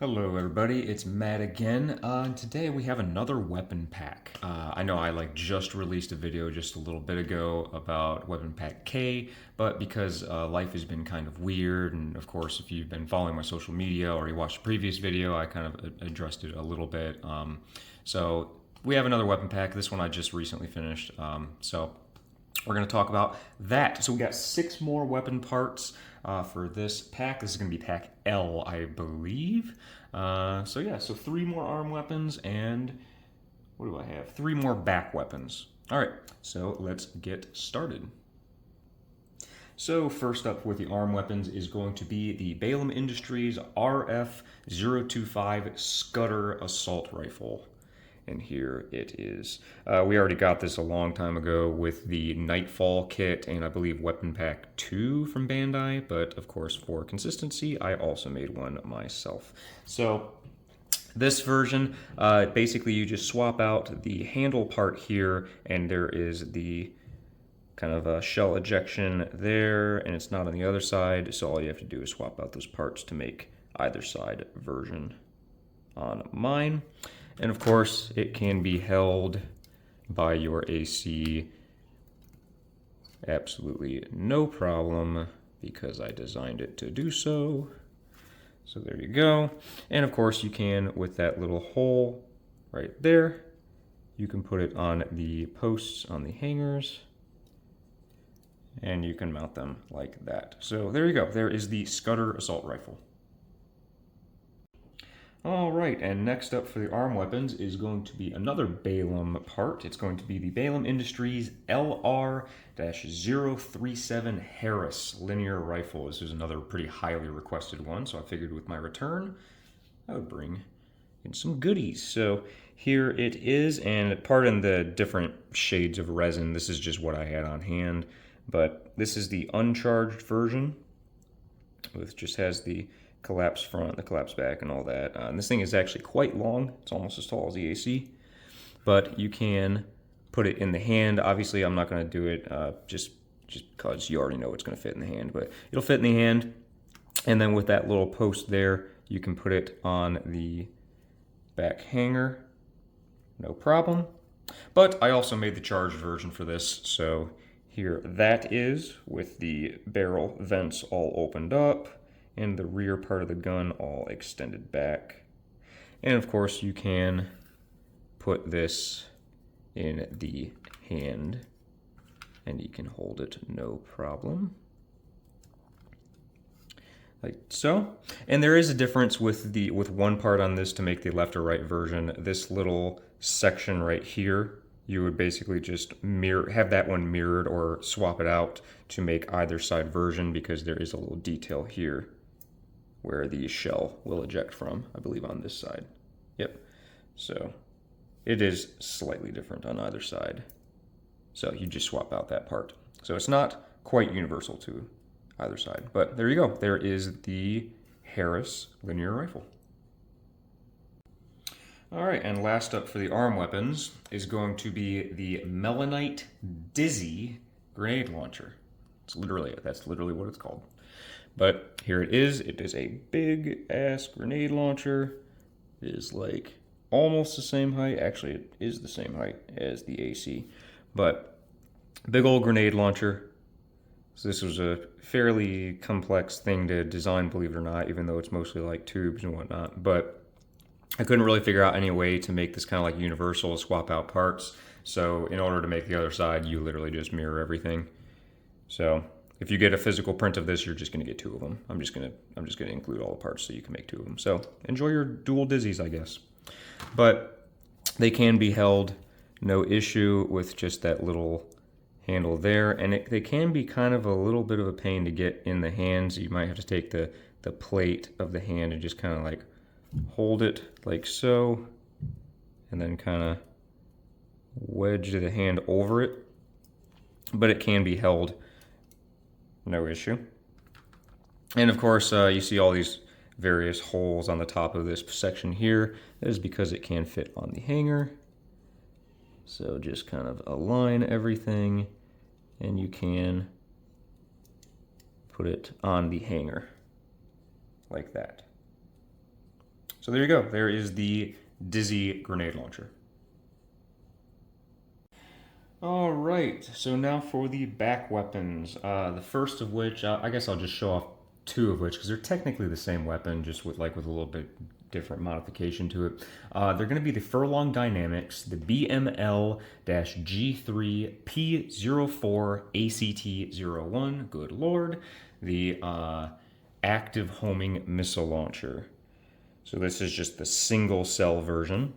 Hello everybody, it's Matt again. Today we have another weapon pack. I know I just released a video just a little bit ago about weapon pack K, but because life has been kind of weird, and of course if you've been following my social media or you watched the previous video, I kind of addressed it a little bit. So we have another weapon pack. This one I just recently finished. So we're going to talk about that. So we got 6 more weapon parts for this pack. This is going to be pack L, I believe. So 3 more arm weapons and what do I have? 3 more back weapons. All right, so let's get started. So first up with the arm weapons is going to be the Balaam Industries RF-025 Scutter Assault Rifle. And here it is. We already got this a long time ago with the Nightfall kit and I believe Weapon Pack 2 from Bandai, but of course for consistency I also made one myself. So this version, basically you just swap out the handle part here and there is the kind of a shell ejection there and it's not on the other side, so all you have to do is swap out those parts to make either side version on mine. And of course, it can be held by your AC absolutely no problem because I designed it to do so. So there you go. And of course, you can, with that little hole right there, you can put it on the posts on the hangers and you can mount them like that. So there you go. There is the Scutter Assault Rifle. All right, and next up for the arm weapons is going to be another Balaam part. It's going to be the Balaam Industries LR-037 Harris linear rifle. This is another pretty highly requested one, so I figured with my return, I would bring in some goodies. So here it is, and pardon the different shades of resin. This is just what I had on hand, but this is the uncharged version, which just has the collapse front, the collapse back, and all that. And this thing is actually quite long. It's almost as tall as the AC. But you can put it in the hand. Obviously, I'm not going to do it just because you already know it's going to fit in the hand. But it'll fit in the hand. And then with that little post there, you can put it on the back hanger. No problem. But I also made the charged version for this. So here that is with the barrel vents all opened up and the rear part of the gun all extended back. And of course you can put this in the hand and you can hold it no problem. Like so. And there is a difference with one part on this to make the left or right version. This little section right here, you would basically just have that one mirrored or swap it out to make either side version because there is a little detail here where the shell will eject from, I believe on this side. Yep. So it is slightly different on either side. So you just swap out that part. So it's not quite universal to either side, but there you go. There is the Harris linear rifle. All right, and last up for the arm weapons is going to be the Melanite Dizzy grenade launcher. That's literally what it's called. But here it is. It is a big ass grenade launcher. It is like almost the same height. Actually, it is the same height as the AC. But big old grenade launcher. So this was a fairly complex thing to design, believe it or not, even though it's mostly like tubes and whatnot. But I couldn't really figure out any way to make this kind of like universal, swap out parts. So in order to make the other side, you literally just mirror everything. So if you get a physical print of this, you're just going to get 2 of them. I'm just going to include all the parts so you can make 2 of them. So enjoy your dual dizzies, I guess. But they can be held, no issue with just that little handle there. And they can be kind of a little bit of a pain to get in the hands. You might have to take the plate of the hand and just kind of like hold it like so. And then kind of wedge the hand over it. But it can be held. No issue. And of course, you see all these various holes on the top of this section here. That is because it can fit on the hanger. So just kind of align everything and you can put it on the hanger like that. So there you go. There is the Dizzy grenade launcher. All right, so now for the back weapons. The first of which, I guess I'll just show off two of which because they're technically the same weapon, just with a little bit different modification to it. They're going to be the Furlong Dynamics, the BML-G3P04ACT01. Good lord, the active homing missile launcher. So this is just the single cell version.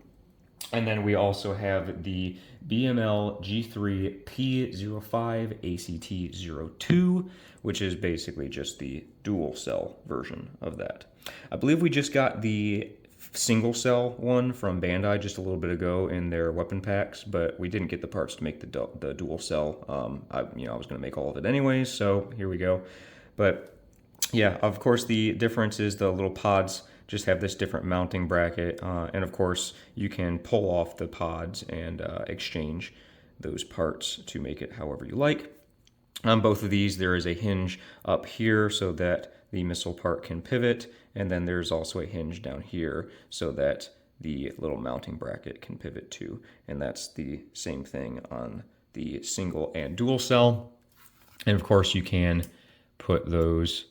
And then we also have the BML G3P05 ACT02, which is basically just the dual cell version of that. I believe we just got the single cell one from Bandai just a little bit ago in their weapon packs, but we didn't get the parts to make the dual cell. I was going to make all of it anyways, so here we go. But yeah, of course the difference is the little pods just have this different mounting bracket, and of course you can pull off the pods and exchange those parts to make it however you like. On both of these there is a hinge up here so that the missile part can pivot, and then there's also a hinge down here so that the little mounting bracket can pivot too, and that's the same thing on the single and dual cell. And of course you can put those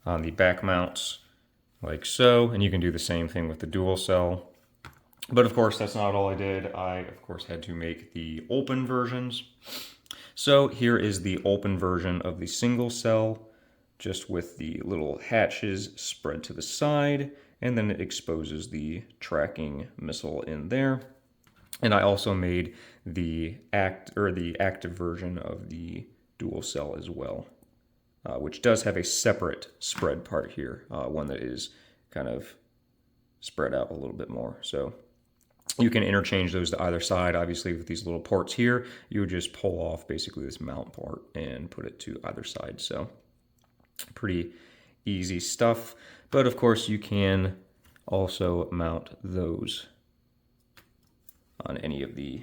on the back mounts like so, and you can do the same thing with the dual cell. But of course, that's not all I did. I, of course, had to make the open versions. So here is the open version of the single cell, just with the little hatches spread to the side, and then it exposes the tracking missile in there. And I also made the active version of the dual cell as well. Which does have a separate spread part here, one that is kind of spread out a little bit more. So you can interchange those to either side. Obviously, with these little ports here, you would just pull off basically this mount part and put it to either side. So pretty easy stuff. But of course, you can also mount those on any of the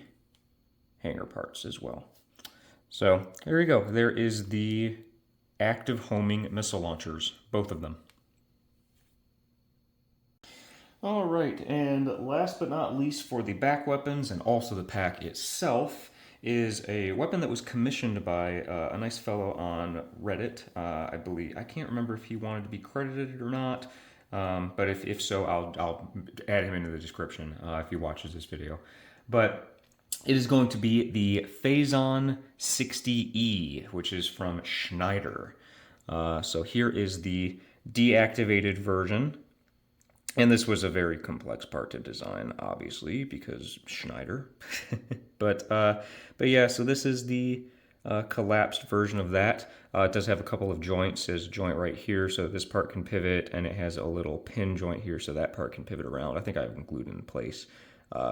hanger parts as well. So there you go. There is the active homing missile launchers, both of them. All right, and last but not least for the back weapons and also the pack itself is a weapon that was commissioned by a nice fellow on Reddit. I believe, I can't remember if he wanted to be credited or not, but if so, I'll add him into the description if he watches this video. But it is going to be the Faison 60E, which is from Schneider. So here is the deactivated version. And this was a very complex part to design, obviously, because Schneider. But yeah, so this is the collapsed version of that. It does have a couple of joints. There's a joint right here, so this part can pivot, and it has a little pin joint here, so that part can pivot around. I think I have them glued in place.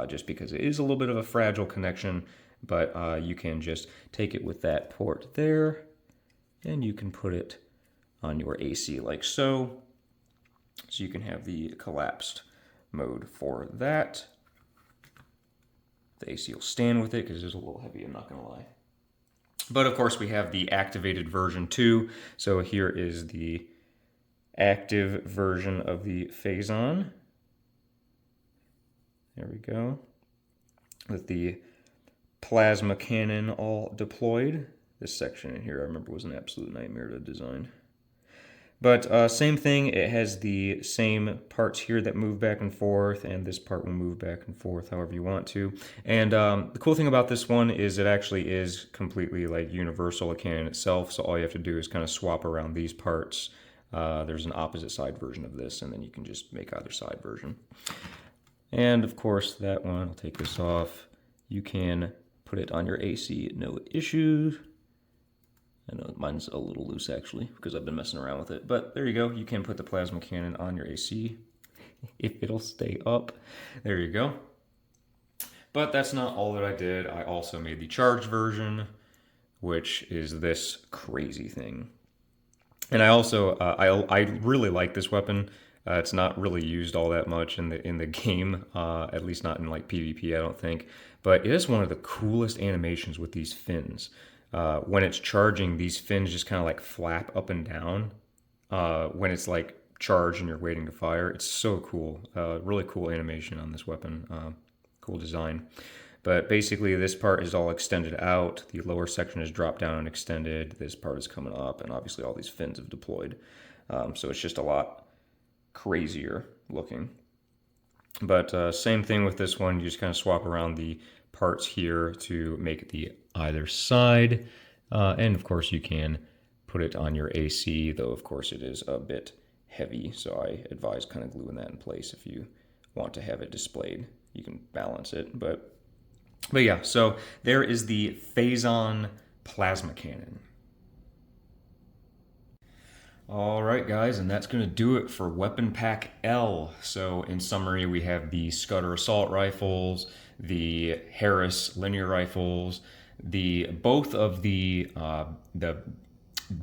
Just because it is a little bit of a fragile connection, but you can just take it with that port there, and you can put it on your AC like so. So you can have the collapsed mode for that. The AC will stand with it because it's a little heavy, I'm not going to lie. But of course we have the activated version too. So here is the active version of the Faison. There we go. With the plasma cannon all deployed. This section in here, I remember, was an absolute nightmare to design. But same thing, it has the same parts here that move back and forth, and this part will move back and forth however you want to. And the cool thing about this one is it actually is completely like universal, a cannon itself, so all you have to do is kind of swap around these parts. There's an opposite side version of this, and then you can just make either side version. And of course that one, I'll take this off, you can put it on your AC, no issues. I know mine's a little loose actually because I've been messing around with it, but there you go. You can put the plasma cannon on your AC if it'll stay up. There you go. But that's not all that I did. I also made the charged version, which is this crazy thing. And I also, I really like this weapon. It's not really used all that much in the game, at least not in like PvP, I don't think. But it is one of the coolest animations with these fins. When it's charging, these fins just kind of like flap up and down when it's like charge and you're waiting to fire. It's so cool. Really cool animation on this weapon. Cool design. But basically this part is all extended out. The lower section is dropped down and extended. This part is coming up, and obviously all these fins have deployed. So it's just a lot crazier looking. But same thing with this one. You just kind of swap around the parts here to make the either side. And of course you can put it on your AC, though of course it is a bit heavy. So I advise kind of gluing that in place if you want to have it displayed. You can balance it, but yeah, so there is the Faison plasma cannon. All right, guys, and that's going to do it for Weapon Pack L. So in summary, we have the Scutter assault rifles, the Harris linear rifles, both of the BML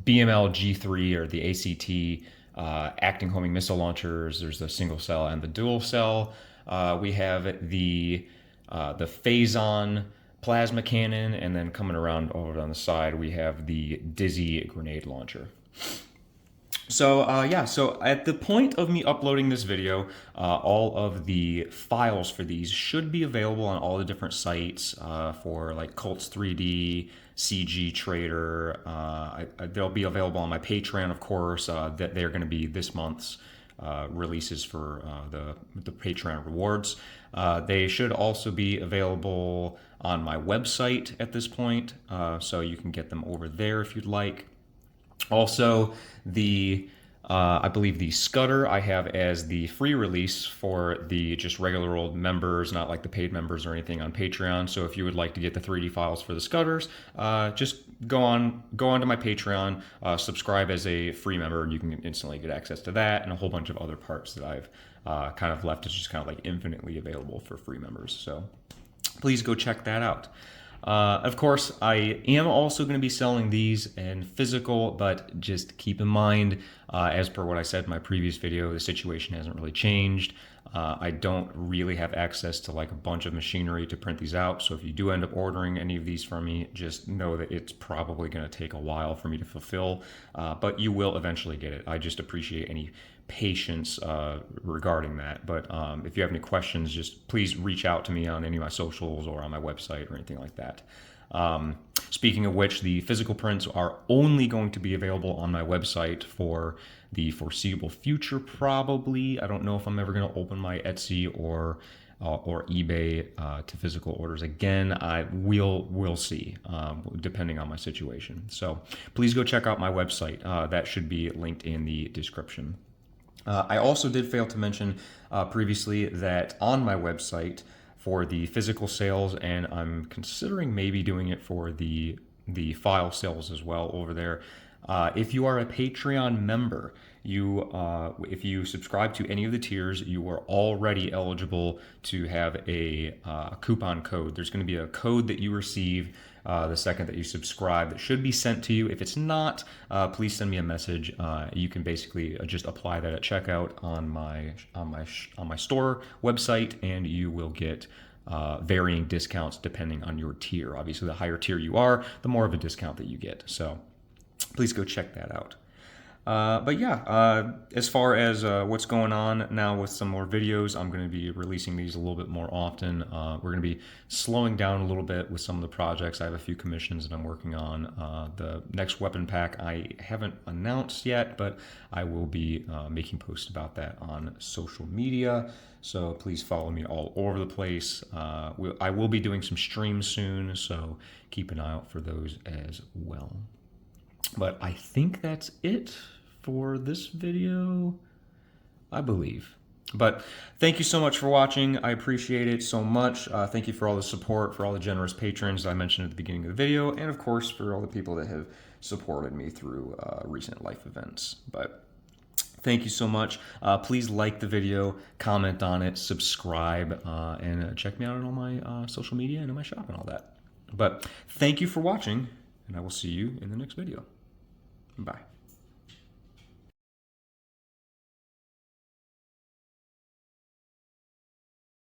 G3 or the ACT acting homing missile launchers. There's the single cell and the dual cell. We have the Faison plasma cannon, and then coming around over on the side, we have the Dizzy grenade launcher. So yeah, so at the point of me uploading this video, all of the files for these should be available on all the different sites for like Colts 3D, CG Trader. They'll be available on my Patreon, of course. That they're going to be this month's releases for the Patreon rewards. They should also be available on my website at this point, so you can get them over there if you'd like. Also, I believe the Scutter I have as the free release for the just regular old members, not like the paid members or anything on Patreon. So if you would like to get the 3D files for the Scutters, just go onto my Patreon, subscribe as a free member, and you can instantly get access to that and a whole bunch of other parts that I've kind of left as just kind of like infinitely available for free members. So please go check that out. Of course, I am also going to be selling these in physical, but just keep in mind, as per what I said in my previous video, the situation hasn't really changed. I don't really have access to like a bunch of machinery to print these out, so if you do end up ordering any of these from me, just know that it's probably going to take a while for me to fulfill, but you will eventually get it. I just appreciate any patience regarding that. But if you have any questions, just please reach out to me on any of my socials or on my website or anything like that. Speaking of which, the physical prints are only going to be available on my website for the foreseeable future, probably. I don't know if I'm ever going to open my Etsy or eBay to physical orders again. We'll see, depending on my situation. So please go check out my website. That should be linked in the description. I also did fail to mention previously that on my website for the physical sales, and I'm considering maybe doing it for the file sales as well over there. If you are a Patreon member, if you subscribe to any of the tiers, you are already eligible to have a coupon code. There's going to be a code that you receive the second that you subscribe that should be sent to you. If it's not, please send me a message. You can basically just apply that at checkout on my store website, and you will get varying discounts depending on your tier. Obviously, the higher tier you are, the more of a discount that you get. So please go check that out. But yeah, as far as what's going on now with some more videos, I'm going to be releasing these a little bit more often. We're going to be slowing down a little bit with some of the projects. I have a few commissions that I'm working on. The next weapon pack I haven't announced yet, but I will be making posts about that on social media. So please follow me all over the place. I will be doing some streams soon, so keep an eye out for those as well. But I think that's it for this video, I believe. But thank you so much for watching. I appreciate it so much. Thank you for all the support, for all the generous patrons I mentioned at the beginning of the video, and of course for all the people that have supported me through recent life events. But thank you so much. Please like the video, comment on it, subscribe, and check me out on all my social media and in my shop and all that. But thank you for watching, and I will see you in the next video. Bye.